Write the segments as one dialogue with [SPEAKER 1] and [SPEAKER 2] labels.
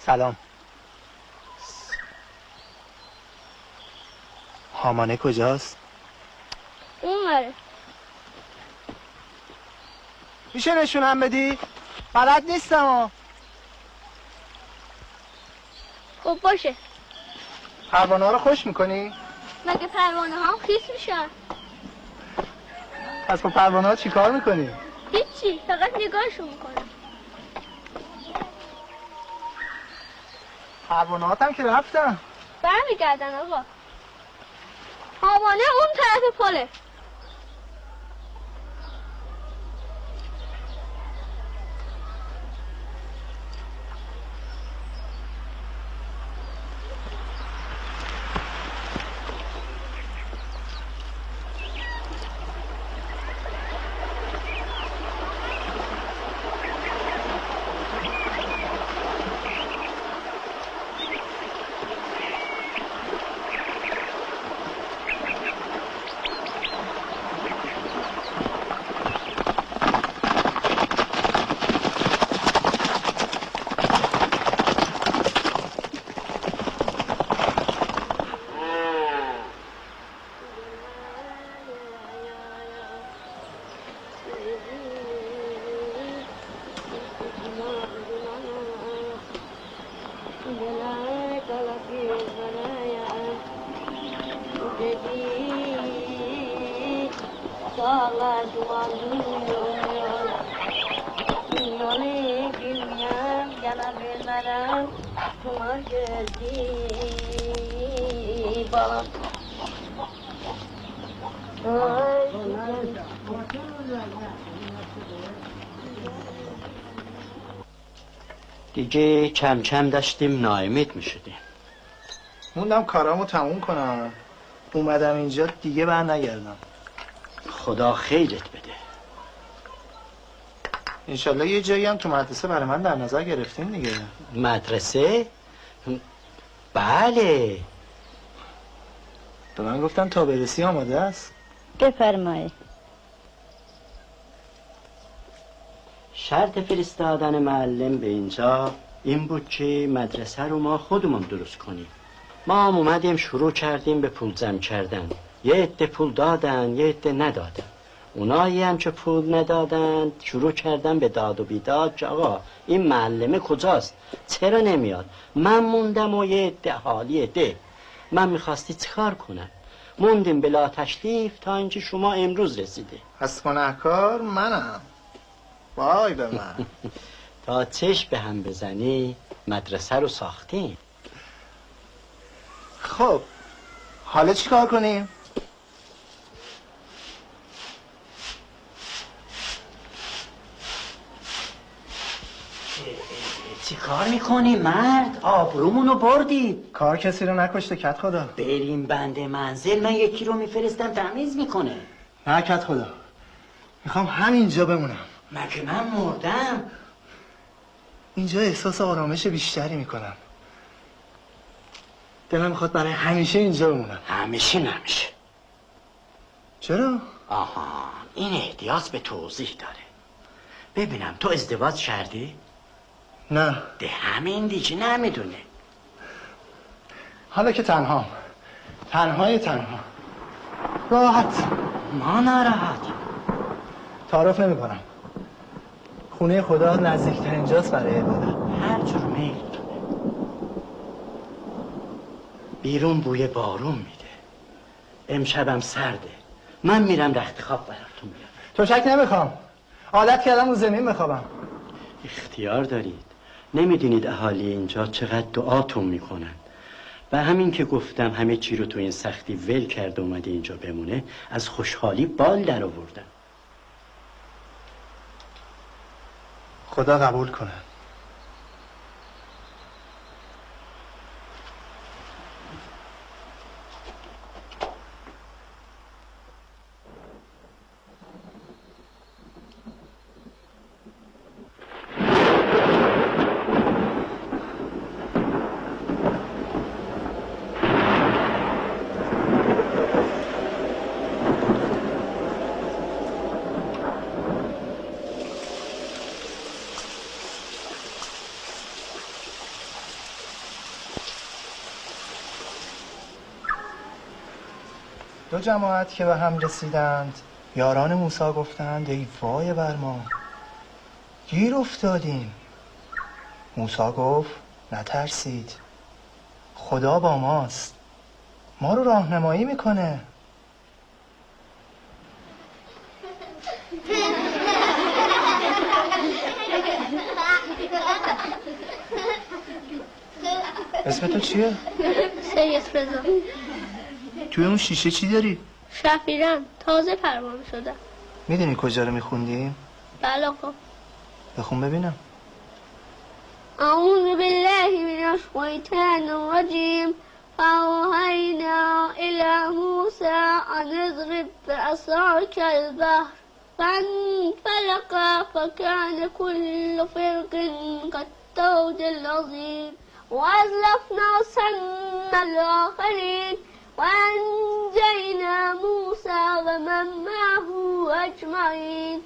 [SPEAKER 1] سلام. هامانه کجاست؟
[SPEAKER 2] اون
[SPEAKER 1] میشه نشونم بدی؟ بلد نیستم.
[SPEAKER 2] خب باشه.
[SPEAKER 1] پروانه ها رو خوش میکنی؟
[SPEAKER 2] مگه پروانه ها خیس میشن؟
[SPEAKER 1] پس با پروانه ها چی کار میکنی؟
[SPEAKER 2] هیچی، فقط نگاهشون میکنم.
[SPEAKER 1] پروانه هاتم که رفتم.
[SPEAKER 2] برمیگردن آقا. هامانه اون طرف پله.
[SPEAKER 3] دیگه کم کم داشتیم ناامید میشدیم.
[SPEAKER 1] موندم کارامو تموم کنم. اومدم اینجا دیگه بر نگردم.
[SPEAKER 3] خدا خیرت بده.
[SPEAKER 1] انشالله یه جایی هم تو مدرسه برای من در نظر گرفتین دیگه.
[SPEAKER 3] مدرسه؟ بله.
[SPEAKER 1] به من گفتن تا برسی آماده است.
[SPEAKER 4] بفرمایید.
[SPEAKER 3] شرط فرستادن معلم به اینجا این بود که مدرسه رو ما خودمون درست کنیم. ما هم اومدیم شروع کردیم به پول جمع کردن. یه عده پول دادن، یه عده ندادن. اونایی هم که پول ندادن شروع کردن به داد و بیداد که آقا این معلمه کجاست؟ چرا نمیاد؟ من موندم و یه عده حالی عده. من میخواستی چیکار کنم؟ موندیم بلا تشریف تا اینکه شما امروز رسیده.
[SPEAKER 1] پس گناهکار منم. وای به من.
[SPEAKER 3] تا چشم به هم بزنی مدرسه رو ساختیم.
[SPEAKER 1] خب حالا چی کار کنیم؟
[SPEAKER 3] چی کار میکنی مرد؟ آبرومونو بردی.
[SPEAKER 1] کار کسی رو نکشته کت خدا.
[SPEAKER 3] بریم بند منزل، من یکی رو میفرستم تمیز میکنه.
[SPEAKER 1] نه کت خدا، میخوام همینجا بمونم.
[SPEAKER 3] مگه من مردم؟
[SPEAKER 1] اینجا احساس آرامش بیشتری میکنم. دلم میخواد برای همیشه اینجا بمونم.
[SPEAKER 3] همیشه نمیشه.
[SPEAKER 1] چرا؟
[SPEAKER 3] آها، این احتیاج به توضیح داره. ببینم تو ازدواج کردی؟
[SPEAKER 1] نه.
[SPEAKER 3] ده همین دیگه نمیدونه.
[SPEAKER 1] حالا که تنها راحت.
[SPEAKER 3] ما ناراحت.
[SPEAKER 1] تعارف نمی کنم. خونه خدا نزدیکترین جاست برای عبادت.
[SPEAKER 3] هر جور میل کنه. بیرون بوی بارون میده. امشبم سرده. من میرم رخت خواب براتون میارم.
[SPEAKER 1] تو شک نمیخوام. عادت کردم رو زمین بخوابم.
[SPEAKER 3] اختیار دارید. نمیدونید اهالی اینجا چقدر دعاتون میکنن. و همین که گفتم همه چی رو تو این سختی ول کرده اومده اینجا بمونه، از خوشحالی بال در آوردم.
[SPEAKER 1] خدا قبول کنه. دو جماعت که به هم رسیدند یاران موسی گفتند ای وای بر ما، گیر افتادیم. موسی گفت نترسید، خدا با ماست، ما رو راهنمایی میکنه. اسم تو چیه؟
[SPEAKER 2] سید رضا.
[SPEAKER 1] توی اون شیشه چی داری؟
[SPEAKER 2] شفیرم تازه پروانه شده.
[SPEAKER 1] میدونی کجا رو میخوندیم؟
[SPEAKER 2] بله خب.
[SPEAKER 1] بخون ببینم.
[SPEAKER 2] أعوذ بالله من الشيطان الرجيم فأوحينا إلى موسى أن اضرب بعصاك البحر فانفلق فكان كل فرق كالطود العظيم وأزلفنا ثم الآخرين وأنجينا موسى ومن معه أجمعين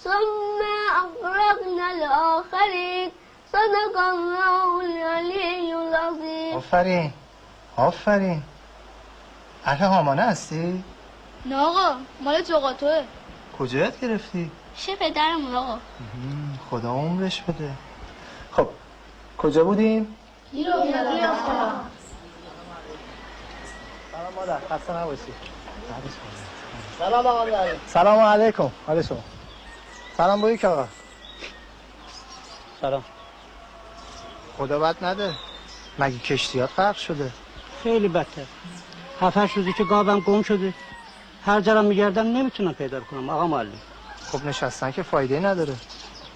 [SPEAKER 2] ثم أغرقنا الآخرين صدق الله العلی العظیم.
[SPEAKER 1] آفرین آفرین. اهل هامانه هستی؟
[SPEAKER 2] نه آقا، مال جغاتوه.
[SPEAKER 1] کجا یاد گرفتی؟
[SPEAKER 2] چه پدرمون آقا.
[SPEAKER 1] خدا عمرش بده. خب کجا بودیم؟
[SPEAKER 2] سلام
[SPEAKER 1] مادر، خسته نباشی.
[SPEAKER 4] سلام آقا.
[SPEAKER 1] سلام علیکم. حال شما؟ سلام بویک آقا.
[SPEAKER 4] سلام.
[SPEAKER 1] خدا بد نده. مگه کشتیات غرق شده؟
[SPEAKER 4] خیلی بدتر. 7-8 روزی که گاوم گم شده. هر جا میگردم نمیتونم پیدا کنم آقا معلم.
[SPEAKER 1] خب نشستن که فایده نداره.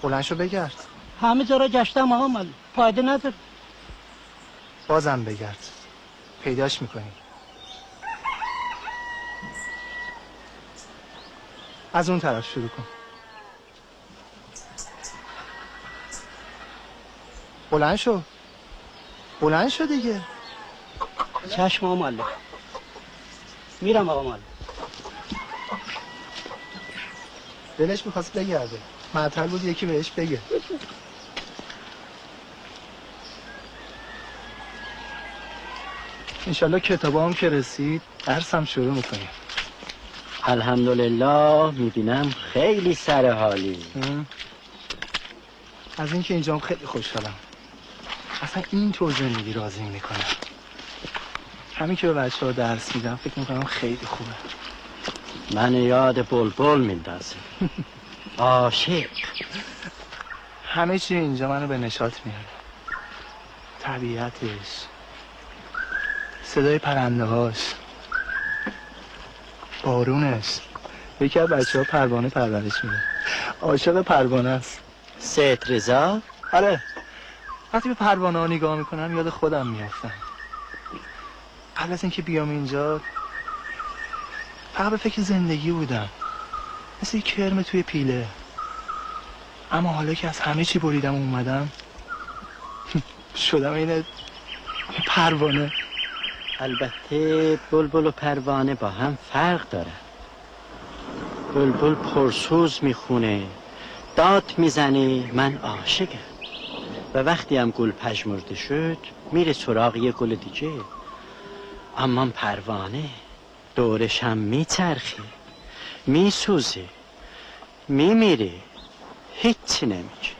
[SPEAKER 1] بلند شو بگرد.
[SPEAKER 4] همه جا را گشتم آقا معلم. فایده نداره.
[SPEAKER 1] بازم بگرد. پیداش میکنی. از اون طرف شروع کن. بلند شو. بلند شو دیگه.
[SPEAKER 4] چشم آقا معلم. میرم آقا معلم.
[SPEAKER 1] دلش میخواست بگرده. معطل بود یکی بهش بگه. انشالله کتابا هم که رسید درس هم شروع میکنیم.
[SPEAKER 3] الحمدلله میبینم خیلی سر حالی.
[SPEAKER 1] از اینکه اینجام خیلی خوشحالم. اصلا این طور زندگی راضی میکنه. همین که به بچه ها درس میدم فکر میکنم خیلی خوبه.
[SPEAKER 3] من یاد بلبل میندازه. عاشق.
[SPEAKER 1] همه چی اینجا منو به نشاط میاره. طبیعتش، صدای پرنده هاش، بارونش. یکی از بچه ها پروانه پرورش میده. عاشق پروانه است.
[SPEAKER 3] سید رضا؟
[SPEAKER 1] آره. وقتی به پروانه ها نگاه میکنم یاد خودم میافتم. قبل از اینکه بیام اینجا فقط به فکر زندگی بودم، مثل یک کرم توی پیله. اما حالا که از همه چی بریدم اومدم شدم این پروانه.
[SPEAKER 3] البته بلبل و پروانه با هم فرق داره. بلبل پرسوز میخونه، داد میزنه من عاشقم، و وقتی هم گل پژمرده شد میره سراغ یه گل دیگه. اما پروانه دورش هم میچرخه، میسوزه، میمیره، هیچی نمیگه.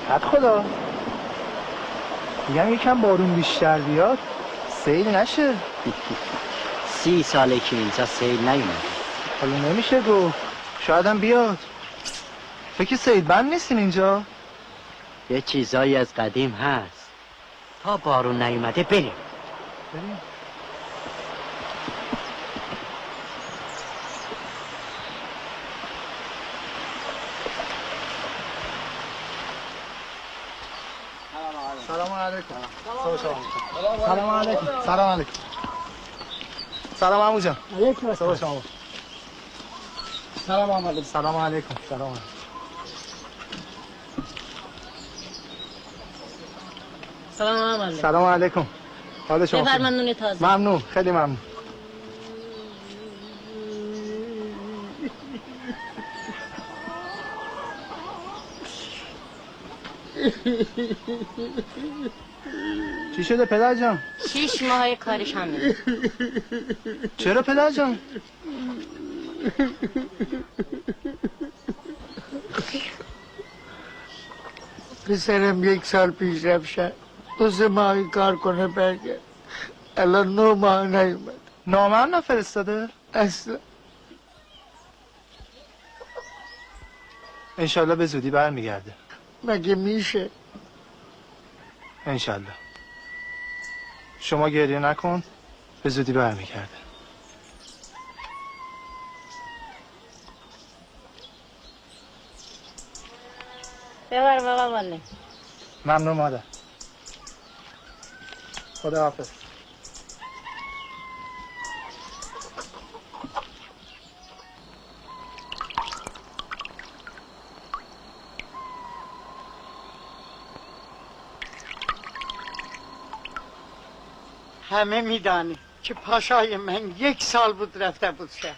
[SPEAKER 1] حد خدا میگم یکم بارون بیشتر بیاد سیل نشه.
[SPEAKER 3] 30 ساله که اینجا سیل نیومده.
[SPEAKER 1] حالا نمیشه گفت، شاید هم بیاد. فکر سیل بند نیستین اینجا؟
[SPEAKER 3] یه چیزایی از قدیم هست، تا بارون نیومده بریم.
[SPEAKER 1] سلام علیکم. سلام علیکم. سلام علیکم. سلام عمو جان.
[SPEAKER 4] علیکم
[SPEAKER 1] صبح شما.
[SPEAKER 4] سلام علیکم.
[SPEAKER 1] سلام علیکم. سلام علیکم.
[SPEAKER 5] سلام علیکم.
[SPEAKER 1] سلام علیکم. حال شما؟
[SPEAKER 5] بفرمایید نون تازه.
[SPEAKER 1] ممنون، خیلی ممنون. چی شده پدر جان؟
[SPEAKER 5] 6 ماه کارش همینه.
[SPEAKER 1] چرا پدر جان؟
[SPEAKER 6] پسرم 1 سال پیش رفت شد 2-3 ماهی کار کنه برگرد. الان 9 ماه نیومد
[SPEAKER 1] نامه هم نفرستاده؟
[SPEAKER 6] اصلا.
[SPEAKER 1] انشالله به زودی برمیگرده.
[SPEAKER 6] مگه میشه؟
[SPEAKER 1] انشالله. شما گریه نکن، به زودی برمیگرده.
[SPEAKER 5] ببر بابا واله.
[SPEAKER 1] ممنون مادر. خدا حافظ.
[SPEAKER 6] همه میدانی که پاشای من 1 سال بود رفته بود شهر،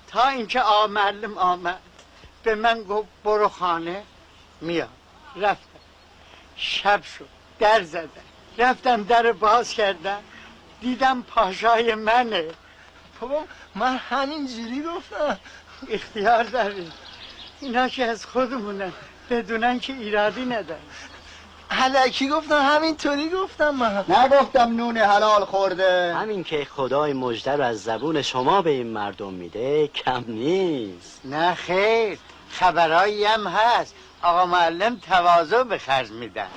[SPEAKER 6] تا اینکه معلم آمد به من گفت برو خانه. میاد. رفتم. شب شد. در زدن. رفتم در باز کردم دیدم پاشای منه.
[SPEAKER 1] بابا من همینجوری گفتم.
[SPEAKER 6] اختیار داری. اینا که از خودمونن بدونن که ایرادی ندارن.
[SPEAKER 1] الکی گفتم، همینطوری گفتم من.
[SPEAKER 7] نگفتم نون حلال خورده.
[SPEAKER 3] همین که خدای مژده رو از زبون شما به این مردم میده کم نیست.
[SPEAKER 6] نه خیر، خبرایی هم هست. آقا معلم تواضع به خرج میدن.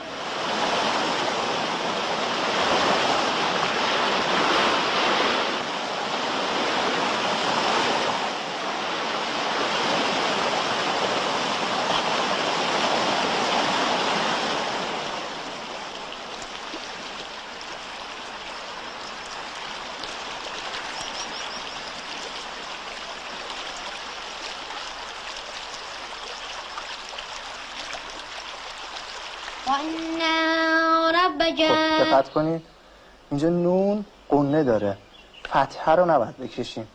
[SPEAKER 1] خب دقت کنید اینجا نون قنه داره، فتحه رو نباید بکشیم،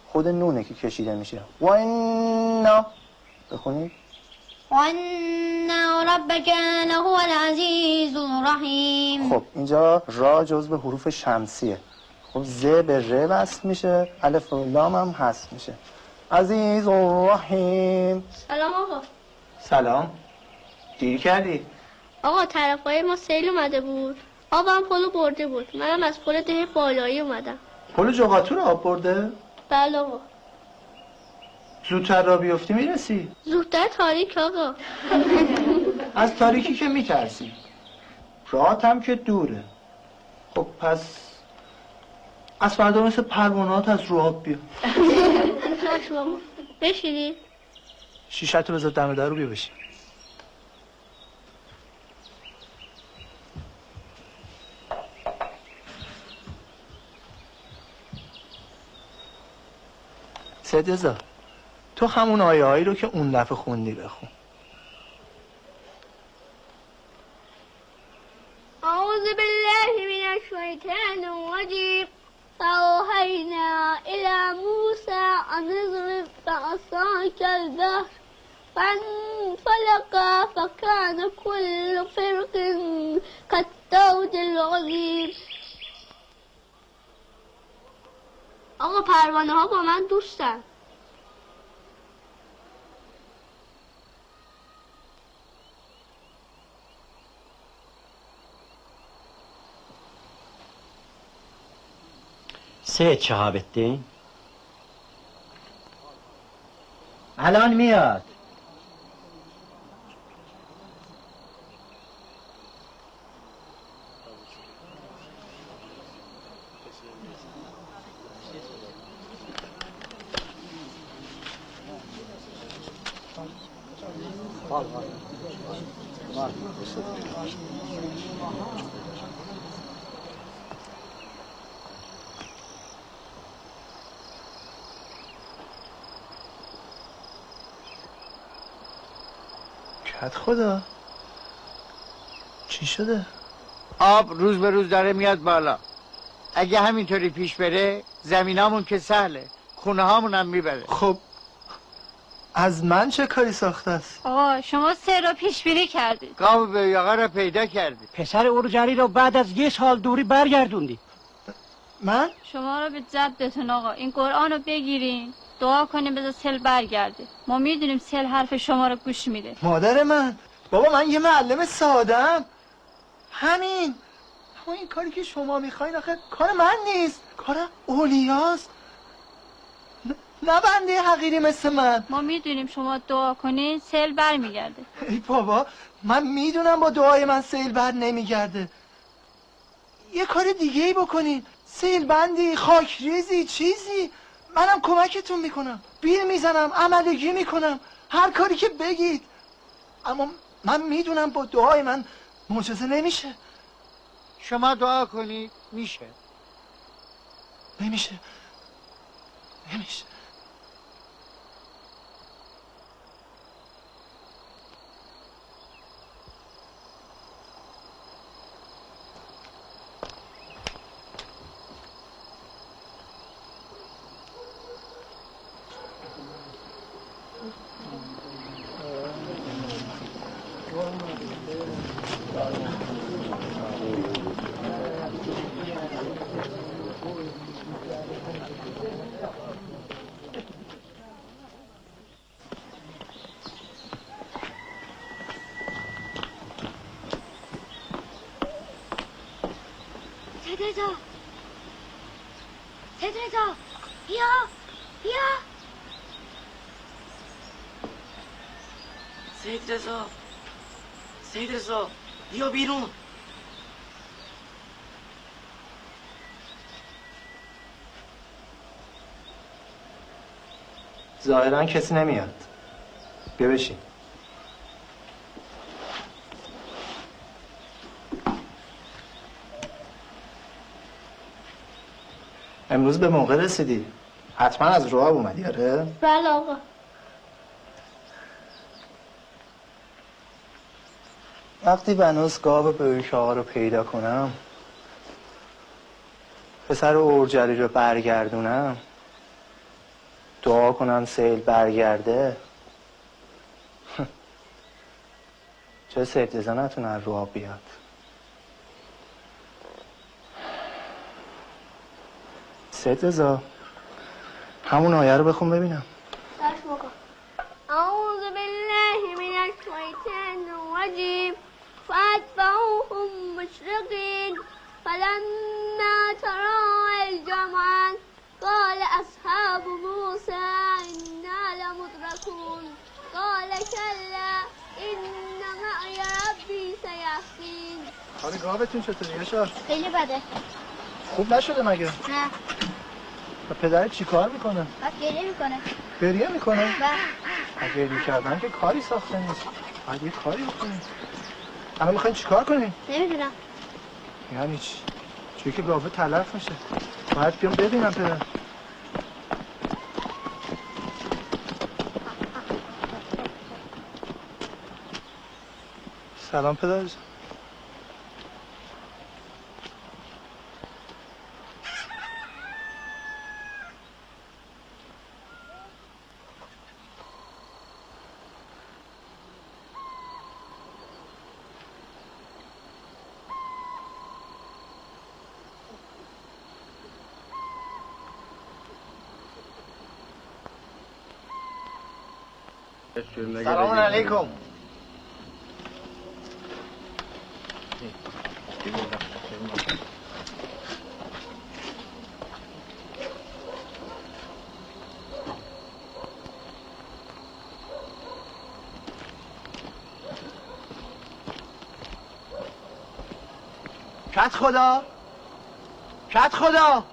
[SPEAKER 1] خود نونه که کشیده میشه. و اینا بخونید.
[SPEAKER 2] وَإِنَّ رَبَّكَ لَهُوَ الْعَزِيزُ الرَّحِيمُ.
[SPEAKER 1] خب اینجا را جزو حروف شمسیه. خب ز به ر وصل میشه، الف و لام هم حذف میشه. عزیز و رحیم.
[SPEAKER 2] سلام آقا.
[SPEAKER 1] سلام. دیر کردی؟
[SPEAKER 2] آقا طرفای ما سیل اومده بود، آبم پلو برده بود، منم از پل ده بالایی اومدم.
[SPEAKER 1] پل جغاتو رو آب برده؟
[SPEAKER 2] بله آقا.
[SPEAKER 1] زودتر را بیفتی میرسی؟
[SPEAKER 2] زودتر تاریک آقا.
[SPEAKER 1] از تاریکی که میترسی، راهت هم که دوره. خب پس از فردا مثل پروانه‌ات از رو آب بیا.
[SPEAKER 2] شما بشینید.
[SPEAKER 1] شیشت رو بذار دم در رو بیا بشین. سیدزا تو همون آیه هایی رو که اون دفعه خوندی بخون.
[SPEAKER 2] اعوذ بالله من الشیطان الرجیم. فأوحینا إلى موسى أن اضرب بعصاك البحر فانفلق فكان كل فرق كالطود العظیم. آقا پروانه ها با من دوستن.
[SPEAKER 3] سید شهاب‌الدین الان میاد.
[SPEAKER 1] کت خدا چی شده؟
[SPEAKER 6] آب روز به روز داره میاد بالا. اگه همینطوری پیش بره زمینامون که سهله، خونه هامون هم میبره.
[SPEAKER 1] خب از من چه کاری ساخته است؟
[SPEAKER 8] آقا شما 3 را پیش بینی کردید.
[SPEAKER 6] گاو به یقه را پیدا کردی.
[SPEAKER 4] پسر اورجری رو بعد از 1 سال دوری برگردوندی.
[SPEAKER 1] من؟
[SPEAKER 8] شما رو به جدتون آقا این قرآن رو بگیرین دعا کنیم بذار سیل برگرده. ما میدونیم سیل حرف شما رو گوش میده.
[SPEAKER 1] مادر من، بابا من یه معلم ساده‌ام. همین. اما این کاری که شما میخواین آخه کار من نیست، کار اولیاست. نه بنده حقیری مثل من.
[SPEAKER 8] ما میدونیم شما دعا کنین سیل برمیگرده.
[SPEAKER 1] ای بابا من میدونم با دعای من سیل بر نمیگرده. یه کار دیگه ای بکنین، سیل بندی، خاکریزی، چیزی. منم کمکتون میکنم، بیل میزنم، عملگی میکنم، هر کاری که بگید. اما من میدونم با دعای من معجزه نمیشه.
[SPEAKER 6] شما دعا کنید میشه.
[SPEAKER 1] نمیشه.
[SPEAKER 2] سید رضا بیا
[SPEAKER 9] سید رضا بیا بیرون.
[SPEAKER 1] ظاهرا کسی نمیاد. بیا بشین. امروز به موقع رسیدی. حتما از راه اومدی آره؟
[SPEAKER 2] بله آقا.
[SPEAKER 1] وقتی بنوز گاو بیوش آقا رو پیدا کنم، پسر اورجری رو برگردونم، دعا کنم سیل برگرده، چه سید رضا نتونه از راه بیاد. سید رضا همون آیه رو بخون ببینم.
[SPEAKER 2] چشم آقا. اعوذ بالله من الشیطان الرجیم فاتبعوهم مشرقین فلما تراءى الجمعان قال اصحاب موسى انا لمدركون قال كلا ان معي ربي سيهدين.
[SPEAKER 1] حال گاوتون چطوری یاشار؟
[SPEAKER 2] خیلی بده.
[SPEAKER 1] خوب نشده مگه؟
[SPEAKER 2] نه.
[SPEAKER 1] و پدرت چی کار میکنه؟
[SPEAKER 2] بعد گریه میکنه.
[SPEAKER 1] گریه میکنه؟
[SPEAKER 2] بله.
[SPEAKER 1] گریه کردن که کاری ساخته نیست. باید یه کاری بکنیم. الان میخواین چی کار کنیم؟
[SPEAKER 2] نمیدونم.
[SPEAKER 1] یعنی چی؟ چون که گاوه تلف میشه. باید بیام ببینم پدر. سلام پدر. سلام علیکم. کت خدا، کت خدا.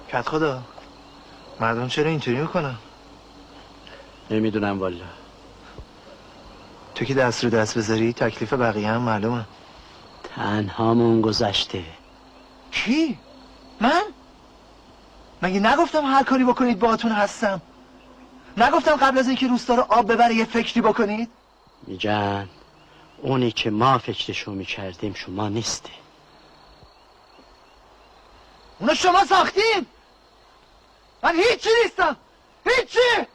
[SPEAKER 1] کت خدا، مردم چرا اینطوری میکنن؟
[SPEAKER 3] نمیدونم والا.
[SPEAKER 1] تو که دست رو دست بذاری تکلیف بقیه هم معلومه.
[SPEAKER 3] تنهامون گذشته.
[SPEAKER 1] کی؟ من؟ مگه نگفتم هر کاری بکنید باهاتون هستم؟ نگفتم قبل از اینکه روستا رو آب ببره یه فکری بکنید؟
[SPEAKER 3] میگن اونی که ما فکرشو میکردیم شما نیستی.
[SPEAKER 1] اونو شما ساختین؟ من هیچی نیستم، هیچی.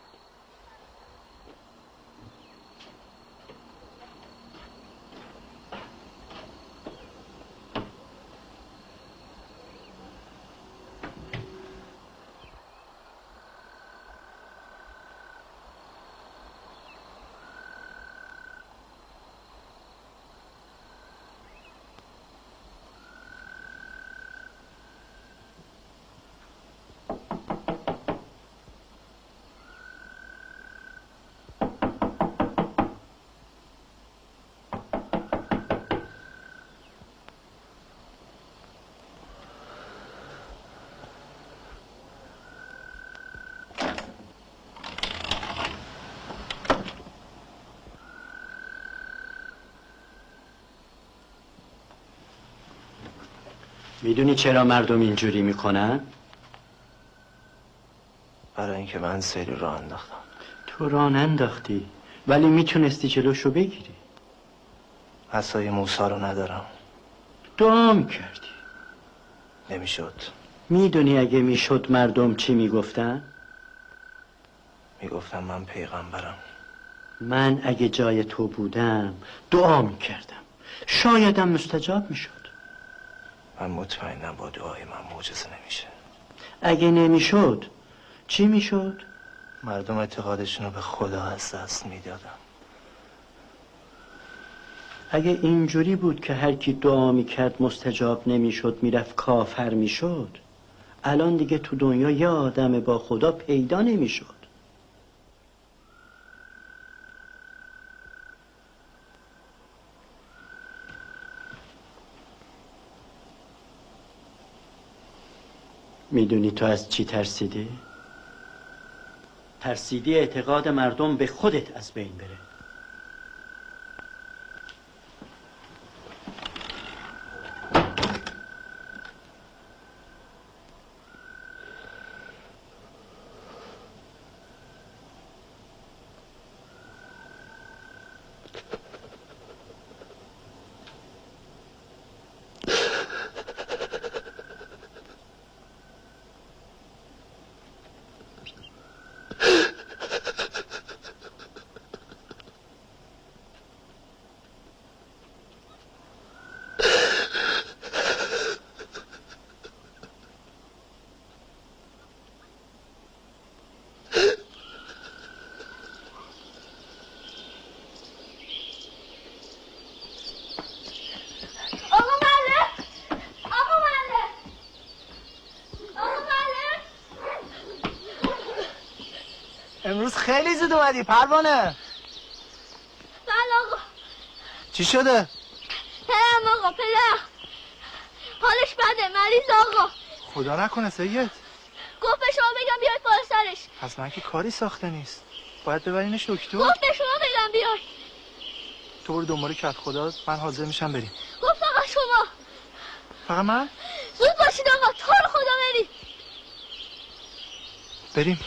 [SPEAKER 3] میدونی چرا مردم اینجوری میکنن؟
[SPEAKER 1] برای اینکه من سیلی رو انداختم.
[SPEAKER 3] تو راه انداختی ولی میتونستی جلوشو بگیری.
[SPEAKER 1] عصای موسی رو ندارم.
[SPEAKER 3] دعا میکردی.
[SPEAKER 1] نمیشد.
[SPEAKER 3] میدونی اگه میشد مردم چی میگفتن؟
[SPEAKER 1] میگفتم من پیغمبرم.
[SPEAKER 3] من اگه جای تو بودم دعا میکردم، شایدم مستجاب میشد.
[SPEAKER 1] من مطمئنم با دعای من معجزه نمیشه.
[SPEAKER 3] اگه نمیشد چی میشد؟
[SPEAKER 1] مردم اعتقادشون رو به خدا از دست میدادم.
[SPEAKER 3] اگه اینجوری بود که هر کی دعا میکرد مستجاب نمیشد میرفت کافر میشد، الان دیگه تو دنیا یه آدم با خدا پیدا نمیشد. میدونی تو از چی ترسیدی؟ ترسیدی اعتقاد مردم به خودت از بین بره.
[SPEAKER 1] امروز خیلی زود اومدی پروانه.
[SPEAKER 2] بله آقا.
[SPEAKER 1] چی شده؟
[SPEAKER 2] پدرم آقا، پدرم حالش بده، مریض آقا.
[SPEAKER 1] خدا نکنه سید.
[SPEAKER 2] گفت به شما بگم بیاید بالا سرش.
[SPEAKER 1] پس من که کاری ساخته نیست، باید ببرینش دکتر.
[SPEAKER 2] گفت به شما بگم بیاید.
[SPEAKER 1] تو برو دنبال کت خدا، من حاضر میشم بریم.
[SPEAKER 2] گفت فقط شما.
[SPEAKER 1] فقط من؟
[SPEAKER 2] زود باشید آقا، تو رو خدا برید.
[SPEAKER 1] بریم.